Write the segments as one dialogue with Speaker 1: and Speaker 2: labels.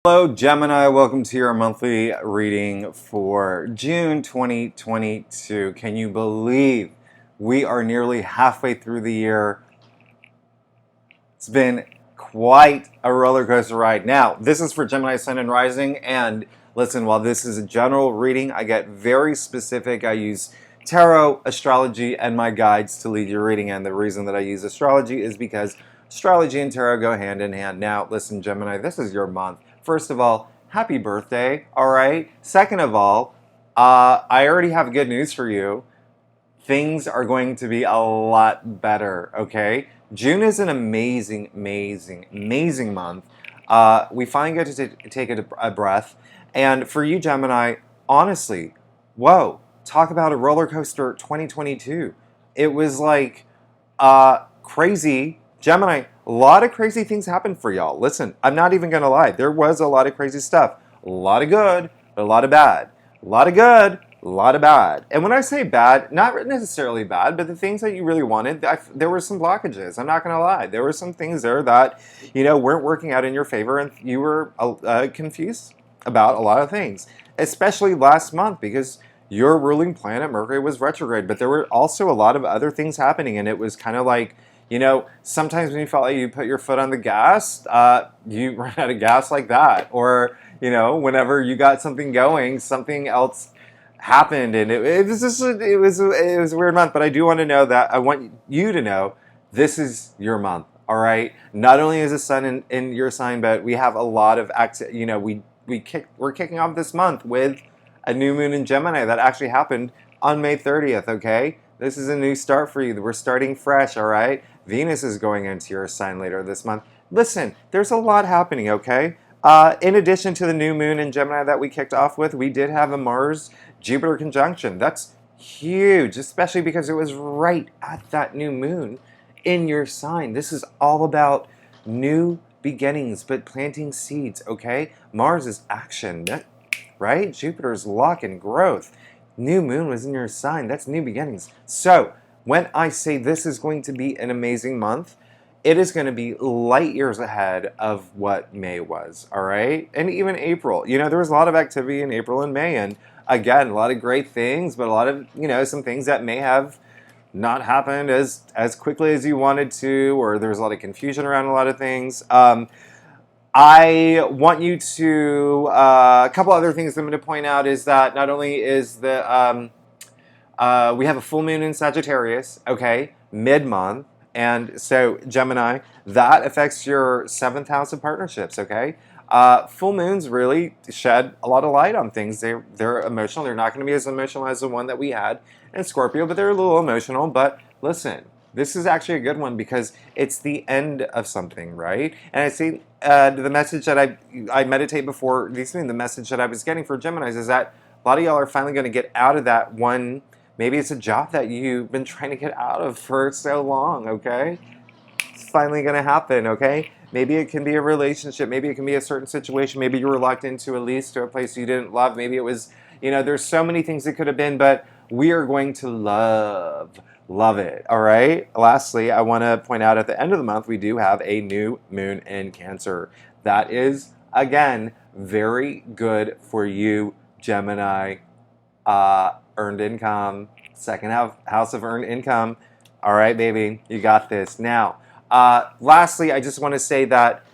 Speaker 1: Hello Gemini, welcome to your monthly reading for June 2022. Can you believe we are nearly halfway through the year? It's been quite a roller coaster ride. Now, this is for Gemini Sun and Rising, and listen, while this is a general reading, I get very specific. I use tarot, astrology, and my guides to lead your reading, and the reason that I use astrology is because astrology and tarot go hand in hand. Now, listen, Gemini, this is your month. First of all, happy birthday, all right? Second of all, I already have good news for you. Things are going to be a lot better, okay? June is an amazing month. We finally get to take a breath. And for you, Gemini, honestly, whoa, talk about a roller coaster 2022. It was like crazy. Gemini, a lot of crazy things happened for y'all. Listen, I'm not even going to lie. There was a lot of crazy stuff. A lot of good, but a lot of bad. A lot of good, a lot of bad. And when I say bad, not necessarily bad, but the things that you really wanted, there were some blockages. I'm not going to lie. There were some things there that, weren't working out in your favor, and you were confused about a lot of things, especially last month because your ruling planet, Mercury, was retrograde. But there were also a lot of other things happening, and it was kind of like, sometimes when you felt like you put your foot on the gas, you ran out of gas like that. Or, whenever you got something going, something else happened. And it was a weird month. But I do want to know that I want you to know this is your month. All right. Not only is the sun in your sign, but we have a lot of we're kicking off this month with a new moon in Gemini that actually happened on May 30th. Okay. This is a new start for you. We're starting fresh, all right? Venus is going into your sign later this month. Listen, there's a lot happening, okay? In addition to the new moon in Gemini that we kicked off with, we did have a Mars-Jupiter conjunction. That's huge, especially because it was right at that new moon in your sign. This is all about new beginnings, but planting seeds, okay? Mars is action, right? Jupiter's luck and growth. New moon was in your sign. That's new beginnings. So when I say this is going to be an amazing month, it is going to be light years ahead of what May was, all right? And even April. There was a lot of activity in April and May, and again, a lot of great things, but a lot of, some things that may have not happened as quickly as you wanted to, or there was a lot of confusion around a lot of things. I want you to, a couple other things I'm going to point out is that not only is we have a full moon in Sagittarius, okay, mid-month, and so Gemini, that affects your 7th house of partnerships, okay? Full moons really shed a lot of light on things. They're emotional. They're not going to be as emotional as the one that we had in Scorpio, but they're a little emotional. But listen, this is actually a good one because it's the end of something, right? And I see the message that I meditate before these things, the message that I was getting for Geminis is that a lot of y'all are finally going to get out of that one. Maybe it's a job that you've been trying to get out of for so long, okay? It's finally going to happen, okay? Maybe it can be a relationship. Maybe it can be a certain situation. Maybe you were locked into a lease to a place you didn't love. Maybe it was, there's so many things it could have been, but we are going to love it, all right? Lastly, I want to point out at the end of the month, we do have a new moon in Cancer. That is, again, very good for you, Gemini. Earned income, 2nd house of earned income. All right, baby, you got this. Now, lastly, I just want to say that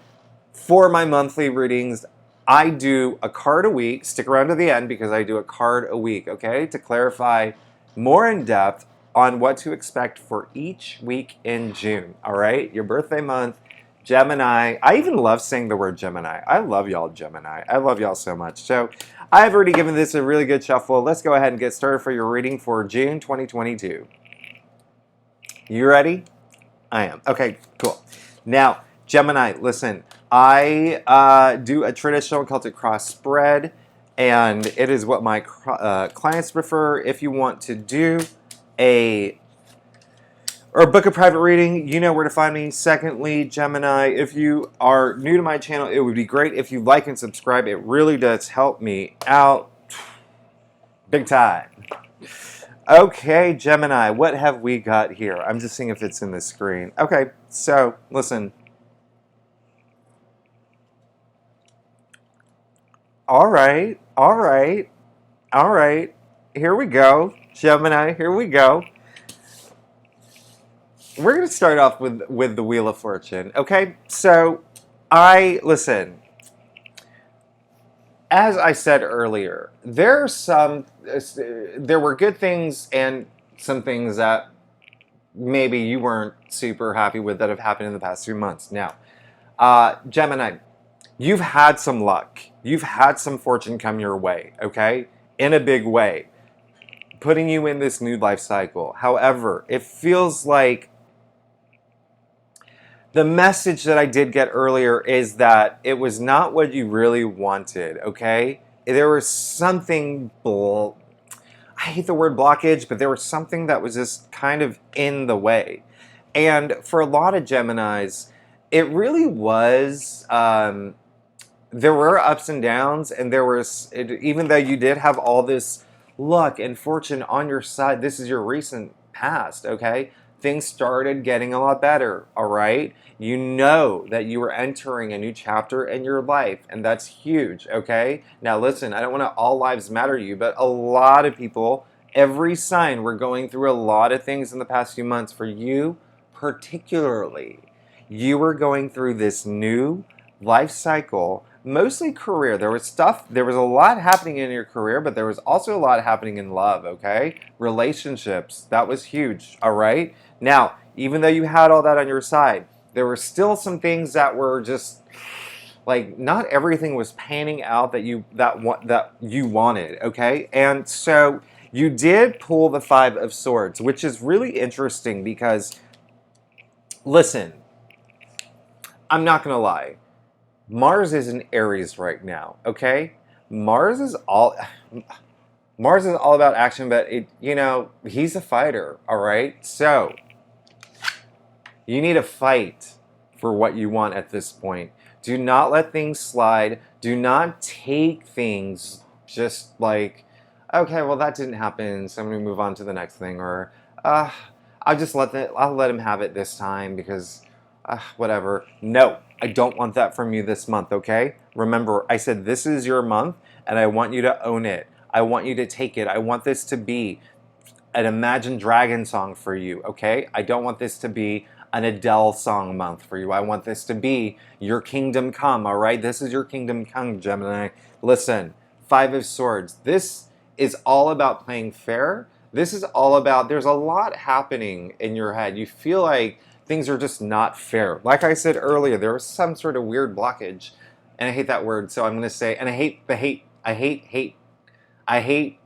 Speaker 1: for my monthly readings, I do a card a week. Stick around to the end because I do a card a week, okay? To clarify more in depth on what to expect for each week in June, all right? Your birthday month, Gemini. I even love saying the word Gemini. I love y'all, Gemini. I love y'all so much. So I've already given this a really good shuffle. Let's go ahead and get started for your reading for June 2022. You ready? I am. Okay, cool. Now, Gemini, listen, I do a traditional Celtic cross spread, and it is what my clients prefer. If you want to do or book a private reading, you know where to find me. Secondly, Gemini, if you are new to my channel, it would be great if you like and subscribe. It really does help me out big time. Okay, Gemini, what have we got here? I'm just seeing if it's in the screen. Okay, so listen. All right. All right. All right. Here we go. Gemini, here we go. We're going to start off with the Wheel of Fortune. Okay? So, listen, as I said earlier, there were good things and some things that maybe you weren't super happy with that have happened in the past few months. Now, Gemini, you've had some luck. You've had some fortune come your way, okay? In a big way, putting you in this new life cycle. However, it feels like the message that I did get earlier is that it was not what you really wanted, okay? There was something, I hate the word blockage, but there was something that was just kind of in the way. And for a lot of Geminis, it really was, there were ups and downs, and even though you did have all this luck and fortune on your side, this is your recent past, okay? Things started getting a lot better, all right? You know that you were entering a new chapter in your life, and that's huge, okay? Now listen, I don't want to all lives matter you, but a lot of people, every sign, we're going through a lot of things in the past few months. For you, particularly, you were going through this new life cycle, mostly career. There was a lot happening in your career, but there was also a lot happening in love, okay? Relationships, that was huge, all right? Now, even though you had all that on your side, there were still some things that were just like not everything was panning out that you wanted, okay? And so you did pull the Five of Swords, which is really interesting because listen, I'm not going to lie. Mars is in Aries right now, okay? Mars is all about action, but he's a fighter, all right? So, you need to fight for what you want at this point. Do not let things slide. Do not take things just like, okay, well that didn't happen, so I'm going to move on to the next thing, or I'll let him have it this time because whatever. No, I don't want that from you this month, okay? Remember, I said this is your month, and I want you to own it. I want you to take it. I want this to be an Imagine Dragon song for you, okay? I don't want this to be an Adele song month for you. I want this to be your kingdom come, all right? This is your kingdom come, Gemini. Listen, Five of Swords. This is all about playing fair. This is all about, there's a lot happening in your head. You feel like things are just not fair. Like I said earlier, there was some sort of weird blockage. And I hate that word, so I'm going to say, and I hate the hate. I hate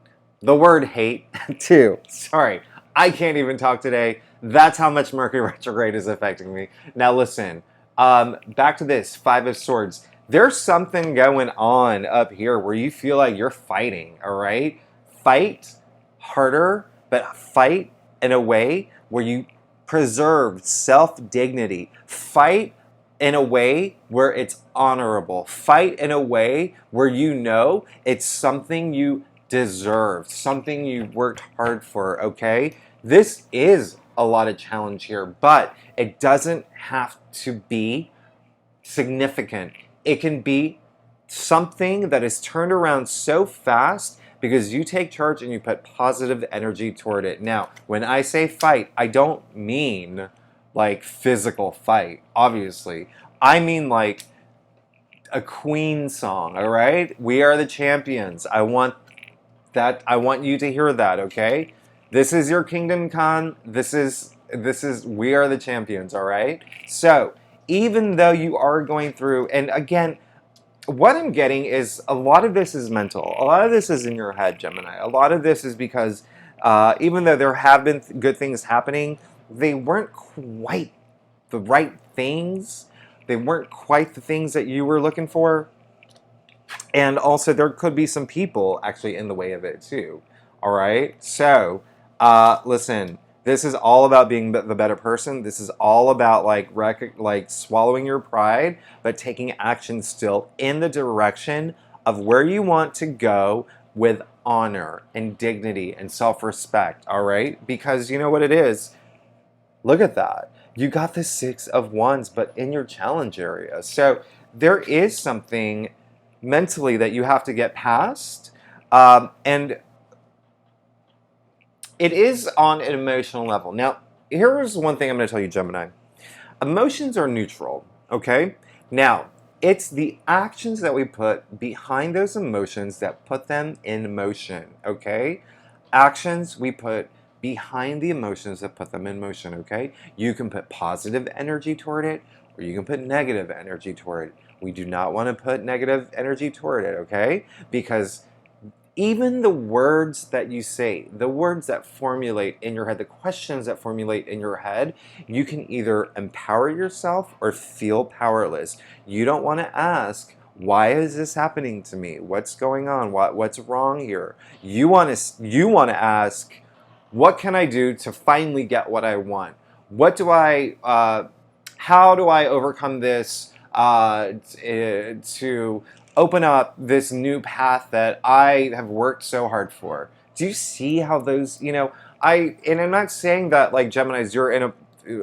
Speaker 1: the word hate, too. Sorry, I can't even talk today. That's how much Mercury retrograde is affecting me. Now listen, back to this, Five of Swords. There's something going on up here where you feel like you're fighting, all right? Fight harder, but fight in a way where you preserve self-dignity. Fight in a way where it's honorable. Fight in a way where you know it's something you deserve, something you worked hard for, okay? This is a lot of challenge here, but it doesn't have to be significant. It can be something that is turned around so fast because you take charge and you put positive energy toward it. Now, when I say fight, I don't mean like physical fight, obviously. I mean like a Queen song, all right? We are the champions. I want you to hear that, okay? This is your kingdom come. This is we are the champions, all right? So, even though you are going through, and again, what I'm getting is a lot of this is mental. A lot of this is in your head, Gemini. A lot of this is because even though there have been good things happening, they weren't quite the right things. They weren't quite the things that you were looking for. And also, there could be some people actually in the way of it too. All right? So, listen, this is all about being the better person. This is all about like swallowing your pride, but taking action still in the direction of where you want to go with honor and dignity and self-respect, all right? Because you know what it is? Look at that. You got the Six of Wands, but in your challenge area. So there is something mentally that you have to get past. And it is on an emotional level. Now, here's one thing I'm going to tell you, Gemini. Emotions are neutral, okay? Now, it's the actions that we put behind those emotions that put them in motion, okay? Actions we put behind the emotions that put them in motion, okay? You can put positive energy toward it, or you can put negative energy toward it. We do not want to put negative energy toward it, okay? Because even the words that you say, the words that formulate in your head, the questions that formulate in your head, you can either empower yourself or feel powerless. You don't want to ask, why is this happening to me? What's going on? What's wrong here? You want to ask, what can I do to finally get what I want? How do I overcome this to open up this new path that I have worked so hard for? Do you see how those, and I'm not saying that like Geminis,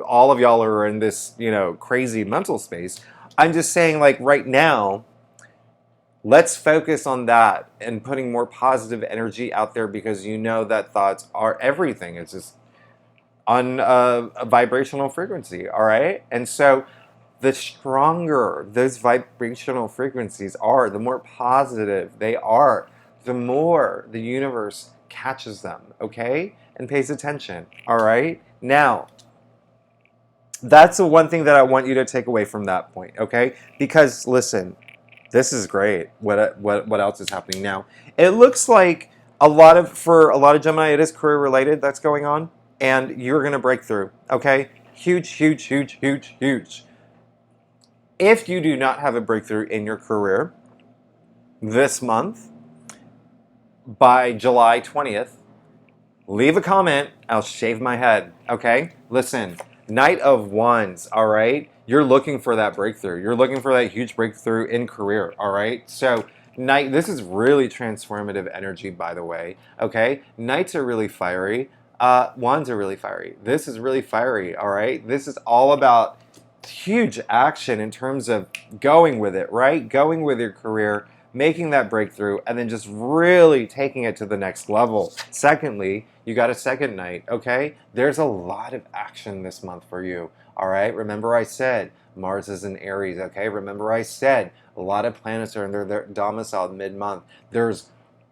Speaker 1: all of y'all are in this, crazy mental space. I'm just saying like right now, let's focus on that and putting more positive energy out there because you know that thoughts are everything. It's just on a vibrational frequency, all right? And so the stronger those vibrational frequencies are, the more positive they are, the more the universe catches them, okay? And pays attention, all right? Now, that's the one thing that I want you to take away from that point, okay? Because listen, this is great. What else is happening now? It looks like for a lot of Gemini, it is career related that's going on, and you're gonna break through. Okay, huge, huge, huge, huge, huge. If you do not have a breakthrough in your career this month, by July 20th, leave a comment. I'll shave my head. Okay, listen. Knight of Wands, all right? You're looking for that breakthrough. You're looking for that huge breakthrough in career, all right? So, Knight, this is really transformative energy, by the way, okay? Knights are really fiery. Wands are really fiery. This is really fiery, all right? This is all about huge action in terms of going with it, right? Going with your career, making that breakthrough, and then just really taking it to the next level. Secondly, you got a second night, okay? There's a lot of action this month for you, all right? Remember I said Mars is in Aries, okay? Remember I said a lot of planets are in their domicile mid-month. There's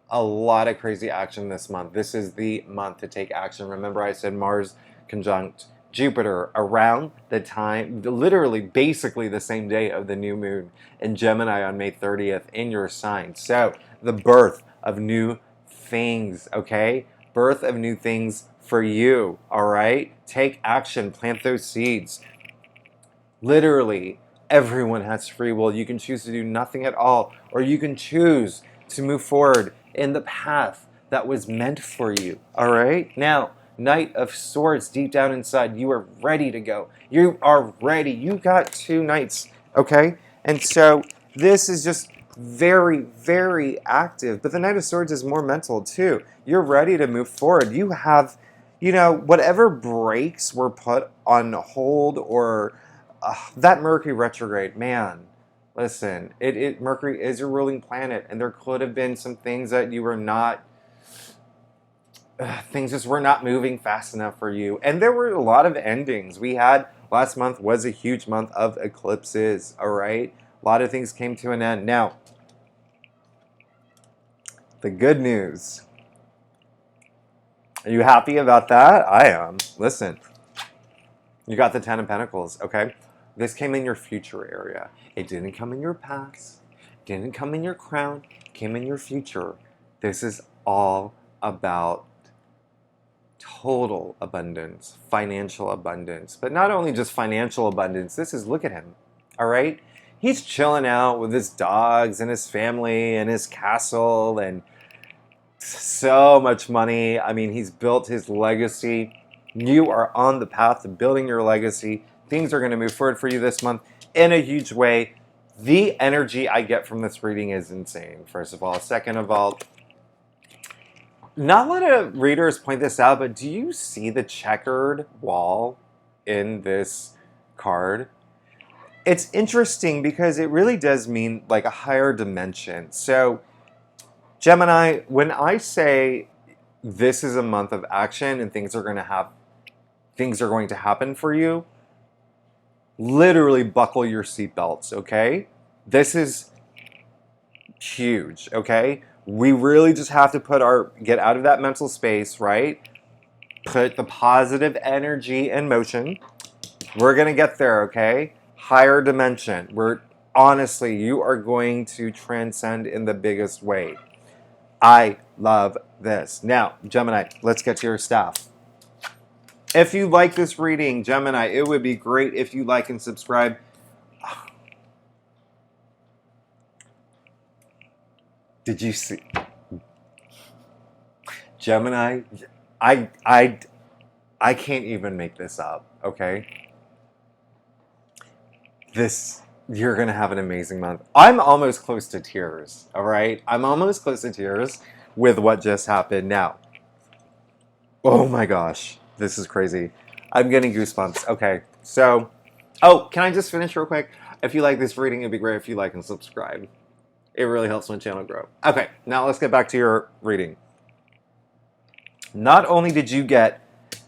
Speaker 1: a lot of crazy action this month. This is the month to take action. Remember I said Mars conjunct Jupiter around the time, literally basically the same day of the new moon in Gemini on May 30th in your sign. So the birth of new things, okay? Birth of new things for you, all right? Take action, plant those seeds. Literally, everyone has free will. You can choose to do nothing at all, or you can choose to move forward in the path that was meant for you, all right? Now, Knight of Swords, deep down inside, you are ready to go. You are ready. You got two knights, okay? And so this is just very, very active. But the Knight of Swords is more mental too. You're ready to move forward. You have, whatever breaks were put on hold or that Mercury retrograde, man. Listen, Mercury is your ruling planet, and there could have been some things that you were not things just were not moving fast enough for you. And there were a lot of endings. Last month was a huge month of eclipses, all right? A lot of things came to an end. Now, the good news. Are you happy about that? I am. Listen, you got the Ten of Pentacles, okay? This came in your future area. It didn't come in your past. Didn't come in your crown. Came in your future. This is all about total abundance, financial abundance. But not only just financial abundance, look at him, all right? He's chilling out with his dogs and his family and his castle and so much money. I mean, he's built his legacy. You are on the path to building your legacy. Things are going to move forward for you this month in a huge way. The energy I get from this reading is insane, first of all. Second of all, not a lot of readers point this out, but do you see the checkered wall in this card? it's interesting because it really does mean like a higher dimension. So, Gemini, when I say this is a month of action and things are going to happen for you, literally buckle your seatbelts, okay? This is huge, okay? We really just have to get out of that mental space, right? Put the positive energy in motion. We're going to get there, okay? Higher dimension. Honestly, you are going to transcend in the biggest way. I love this. Now, Gemini, let's get to your staff. If you like this reading, Gemini, it would be great if you like and subscribe. Did you see? Gemini, I can't even make this up, okay? You're going to have an amazing month. I'm almost close to tears, all right? I'm almost close to tears with what just happened now. Oh my gosh, this is crazy. I'm getting goosebumps. Okay, so, can I just finish real quick? If you like this reading, it'd be great if you like and subscribe. It really helps my channel grow. Okay, now let's get back to your reading. Not only did you get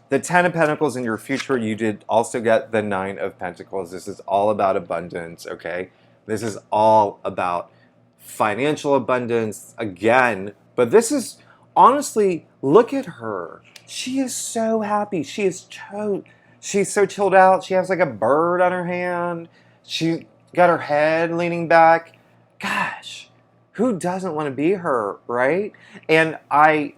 Speaker 1: the 10 of Pentacles in your future, you did also get the 9 of Pentacles. This is all about abundance, okay? This is all about financial abundance again. But this is, honestly, look at her. She is so happy. She's so chilled out. She has like a bird on her hand. She got her head leaning back. Gosh, who doesn't want to be her, right? And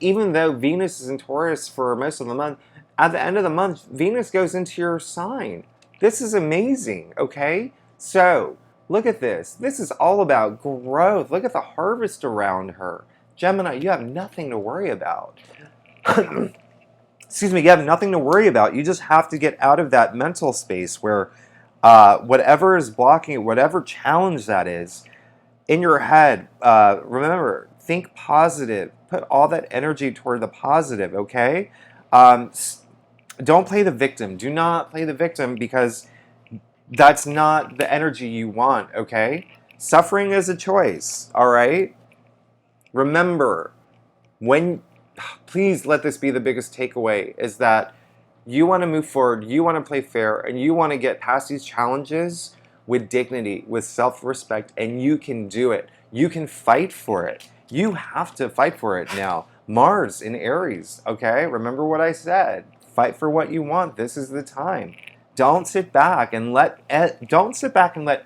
Speaker 1: even though Venus is in Taurus for most of the month, at the end of the month, Venus goes into your sign. This is amazing, okay? So, look at this. This is all about growth. Look at the harvest around her. Gemini, you have nothing to worry about. Excuse me, you have nothing to worry about. You just have to get out of that mental space where whatever is blocking it, whatever challenge that is, in your head, remember, think positive. Put all that energy toward the positive, okay? Don't play the victim. Do not play the victim because that's not the energy you want, okay? Suffering is a choice, all right? Remember, please let this be the biggest takeaway, is that you want to move forward, you want to play fair, and you want to get past these challenges with dignity, with self-respect, and you can do it. You can fight for it. You have to fight for it now. Mars in Aries, okay? Remember what I said. Fight for what you want. This is the time. Don't sit back and let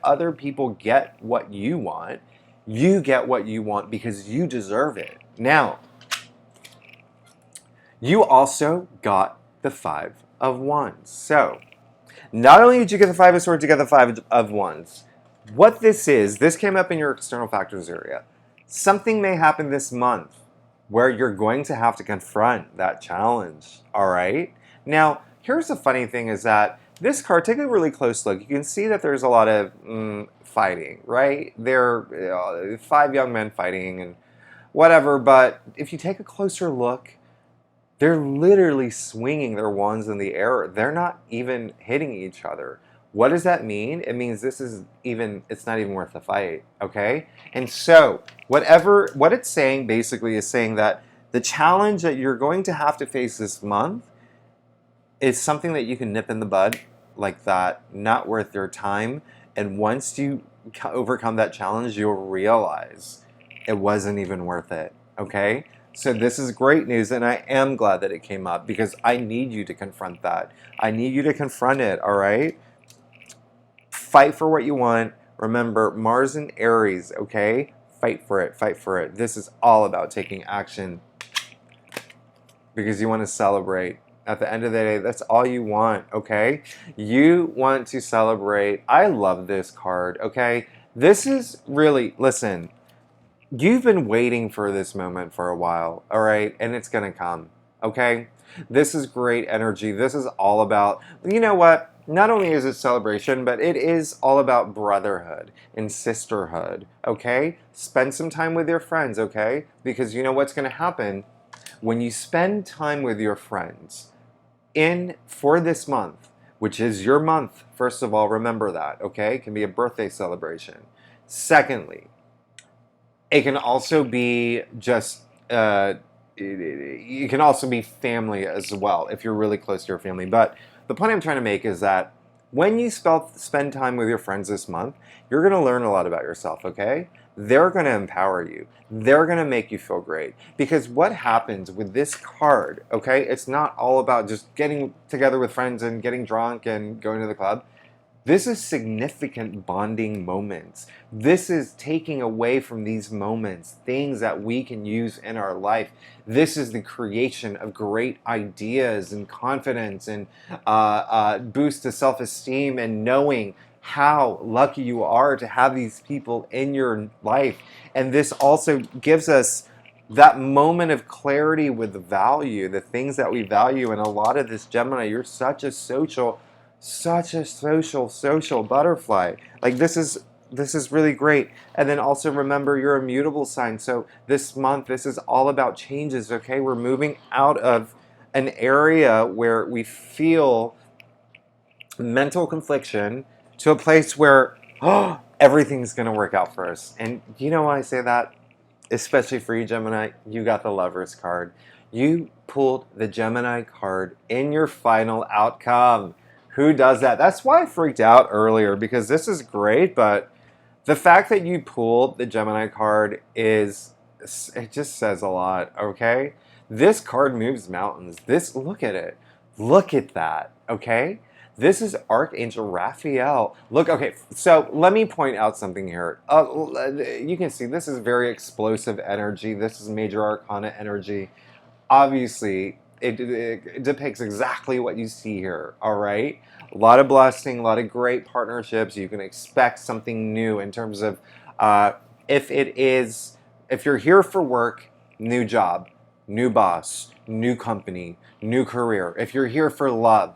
Speaker 1: other people get what you want. You get what you want because you deserve it. Now, you also got the 5 of Wands. So, not only did you get the 5 of Swords, you got the 5 of Wands. What this came up in your external factors area. Something may happen this month where you're going to have to confront that challenge, all right? Now, here's the funny thing is that this card, take a really close look. You can see that there's a lot of fighting, right? There are 5 young men fighting and whatever, but if you take a closer look, they're literally swinging their wands in the air. They're not even hitting each other. What does that mean? It means it's not even worth the fight, okay? And so, what it's saying basically is saying that the challenge that you're going to have to face this month is something that you can nip in the bud like that, not worth your time. And once you overcome that challenge, you'll realize it wasn't even worth it, okay? So this is great news, and I am glad that it came up because I need you to confront that. I need you to confront it, all right? Fight for what you want. Remember, Mars in Aries, okay? Fight for it, fight for it. This is all about taking action because you want to celebrate. At the end of the day, that's all you want, okay? You want to celebrate. I love this card, okay? This is really, listen, you've been waiting for this moment for a while, all right? And it's going to come, okay? This is great energy. This is all about, you know what? Not only is it celebration, but it is all about brotherhood and sisterhood, okay? Spend some time with your friends, okay? Because you know what's going to happen? When you spend time with your friends for this month, which is your month. First of all, remember that, okay? It can be a birthday celebration. Secondly, it can also be just, it can also be family as well, if you're really close to your family. But the point I'm trying to make is that when you spend time with your friends this month, you're going to learn a lot about yourself, okay? They're going to empower you. They're going to make you feel great. Because what happens with this card, okay, it's not all about just getting together with friends and getting drunk and going to the club. This is significant bonding moments. This is taking away from these moments things that we can use in our life. This is the creation of great ideas and confidence and boost to self-esteem and knowing how lucky you are to have these people in your life. And this also gives us that moment of clarity with the value, the things that we value. And a lot of this, Gemini, you're such a social butterfly. Like this is really great. And then also remember you're a mutable sign. So this month, this is all about changes, okay? We're moving out of an area where we feel mental confliction to a place where everything's going to work out for us. And you know why I say that? Especially for you, Gemini, you got the Lovers card. You pulled the Gemini card in your final outcome. Who does that? That's why I freaked out earlier, because this is great, but the fact that you pulled the Gemini card it just says a lot, okay? This card moves mountains. Look at it. Look at that, okay? This is Archangel Raphael. Look, okay, so let me point out something here. You can see this is very explosive energy. This is major arcana energy. Obviously, it depicts exactly what you see here, all right? A lot of blessing, a lot of great partnerships. You can expect something new in terms of if you're here for work, new job, new boss, new company, new career. If you're here for love,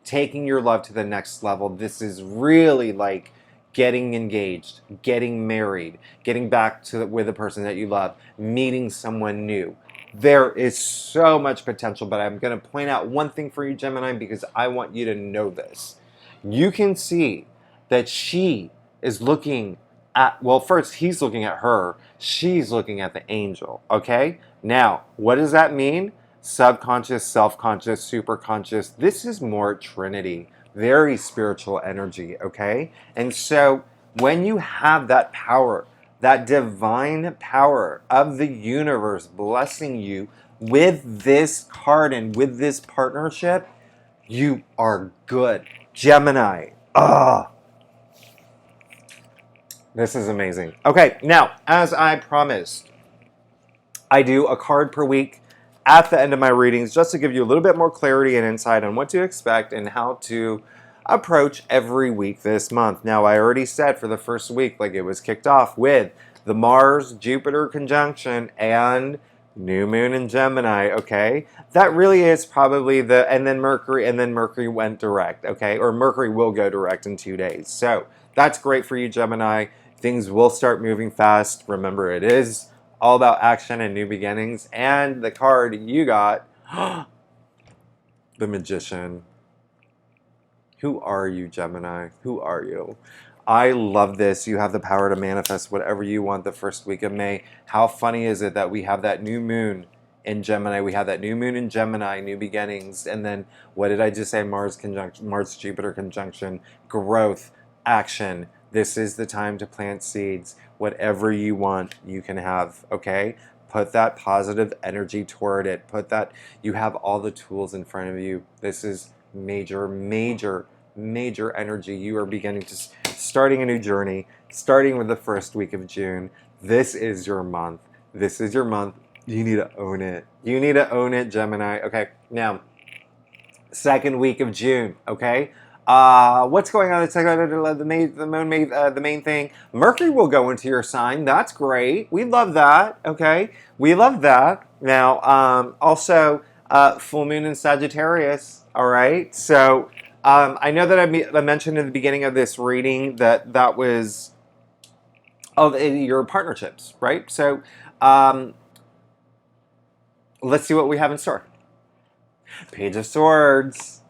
Speaker 1: taking your love to the next level, this is really like getting engaged, getting married, getting back with the person that you love, meeting someone new. There is so much potential, but I'm going to point out one thing for you, Gemini, because I want you to know this. You can see that she is looking at, well, first he's looking at her, she's looking at the angel, okay? Now, what does that mean? Subconscious, self-conscious, superconscious. This is more Trinity, very spiritual energy, okay? And so when you have that power, that divine power of the universe blessing you with this card and with this partnership, you are good. Gemini. This is amazing. Okay, now, as I promised, I do a card per week at the end of my readings just to give you a little bit more clarity and insight on what to expect and how to approach every week this month. Now, I already said for the first week, like it was kicked off with the Mars-Jupiter conjunction and new moon in Gemini, okay? That really is probably and then Mercury went direct, okay? Or Mercury will go direct in 2 days. So that's great for you, Gemini. Things will start moving fast. Remember, it is all about action and new beginnings. And the card you got, the Magician. Who are you, Gemini? Who are you? I love this. You have the power to manifest whatever you want the first week of May. How funny is it that we have that new moon in Gemini? We have that new moon in Gemini, new beginnings. And then, what did I just say? Mars-Jupiter conjunction, growth, action. This is the time to plant seeds. Whatever you want, you can have, okay? Put that positive energy toward it. You have all the tools in front of you. This is major energy. You are starting a new journey, starting with the first week of June. This is your month. This is your month. You need to own it. You need to own it, Gemini. Okay, now, second week of June, okay? What's going on? The main thing. Mercury will go into your sign. That's great. We love that, okay? We love that. Now, also, full moon in Sagittarius, all right? So, I know that I mentioned in the beginning of this reading that was of your partnerships, right? So, let's see what we have in store. Page of Swords.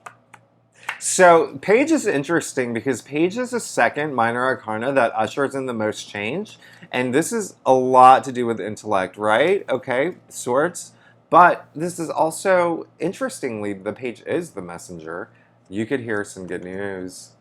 Speaker 1: So Page is interesting because Page is the second minor arcana that ushers in the most change. And this is a lot to do with intellect, right? Okay, Swords. But this is also, interestingly, the Page is the messenger. You could hear some good news.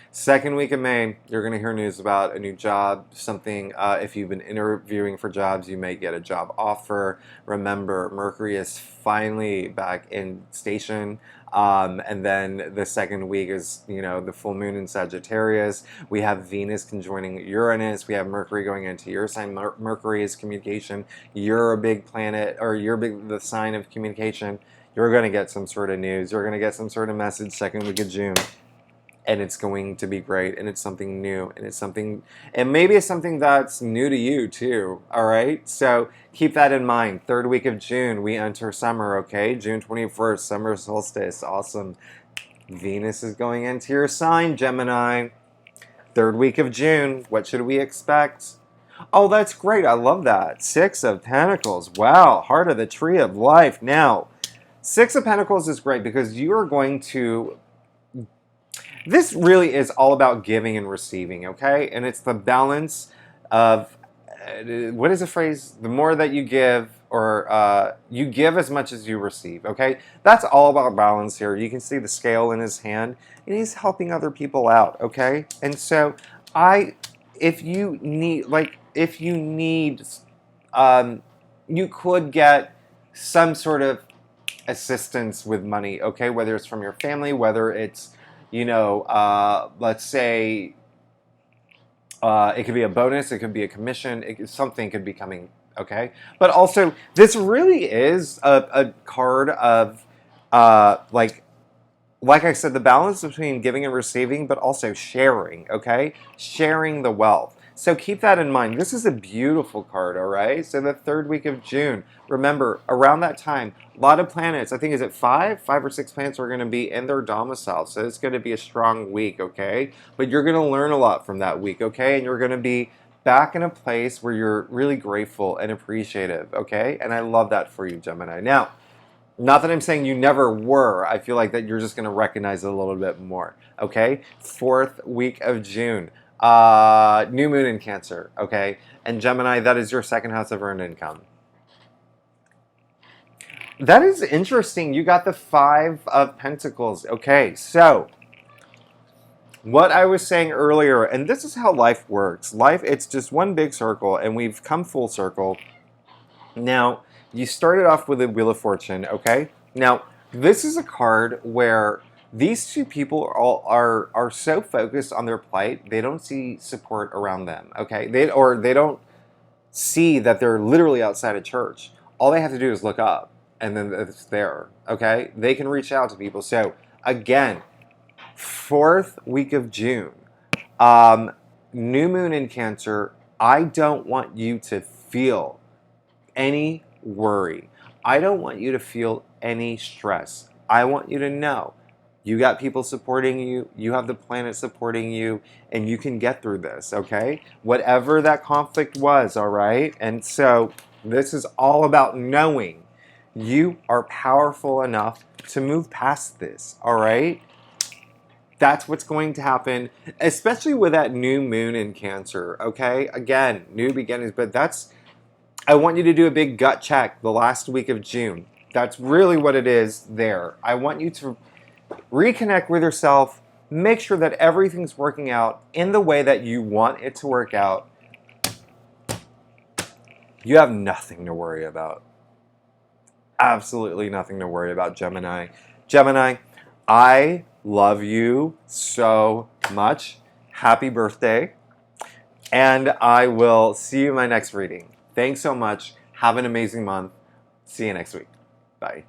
Speaker 1: Second week of May, you're going to hear news about a new job, something, if you've been interviewing for jobs, you may get a job offer. Remember, Mercury is finally back in station. And then the second week is, the full moon in Sagittarius. We have Venus conjoining Uranus. We have Mercury going into your sign. Mercury is communication. You're a big planet, or the sign of communication. You're going to get some sort of news. You're going to get some sort of message second week of June. And it's going to be great, and it's something new, and maybe it's something that's new to you too, all right? So keep that in mind. Third week of June, we enter summer, okay? June 21st, summer solstice, awesome. Venus is going into your sign, Gemini. Third week of June, what should we expect? Oh, that's great, I love that. Six of Pentacles, wow, heart of the tree of life. Now, Six of Pentacles is great because you are going to... This really is all about giving and receiving, okay? And it's the balance of, what is the phrase? The more that you give, or you give as much as you receive, okay? That's all about balance here. You can see the scale in his hand, and he's helping other people out, okay? And so, if you need, you could get some sort of assistance with money, okay? Whether it's from your family, whether it's, let's say it could be a bonus, it could be a commission, something could be coming, okay? But also, this really is a card of, like I said, the balance between giving and receiving, but also sharing, okay? Sharing the wealth. So keep that in mind. This is a beautiful card, all right? So the third week of June, remember, around that time, a lot of planets, I think, is it five or six planets are going to be in their domicile. So it's going to be a strong week, okay? But you're going to learn a lot from that week, okay? And you're going to be back in a place where you're really grateful and appreciative, okay? And I love that for you, Gemini. Now, not that I'm saying you never were. I feel like that you're just going to recognize it a little bit more, okay? Fourth week of June. New moon in Cancer, okay? And Gemini, that is your second house of earned income. That is interesting. You got the Five of Pentacles. Okay, so what I was saying earlier, and this is how life works. Life, it's just one big circle, and we've come full circle. Now, you started off with a Wheel of Fortune, okay? Now, this is a card where these two people are so focused on their plight, they don't see support around them, okay? They don't see that they're literally outside of church. All they have to do is look up, and then it's there, okay? They can reach out to people. So, again, fourth week of June, new moon in Cancer. I don't want you to feel any worry. I don't want you to feel any stress. I want you to know you got people supporting you, you have the planet supporting you, and you can get through this, okay? Whatever that conflict was, all right? And so this is all about knowing you are powerful enough to move past this, all right? That's what's going to happen, especially with that new moon in Cancer, okay? Again, new beginnings, but I want you to do a big gut check the last week of June. That's really what it is there. I want you to reconnect with yourself, make sure that everything's working out in the way that you want it to work out. You have nothing to worry about. Absolutely nothing to worry about, Gemini. Gemini, I love you so much. Happy birthday. And I will see you in my next reading. Thanks so much. Have an amazing month. See you next week. Bye.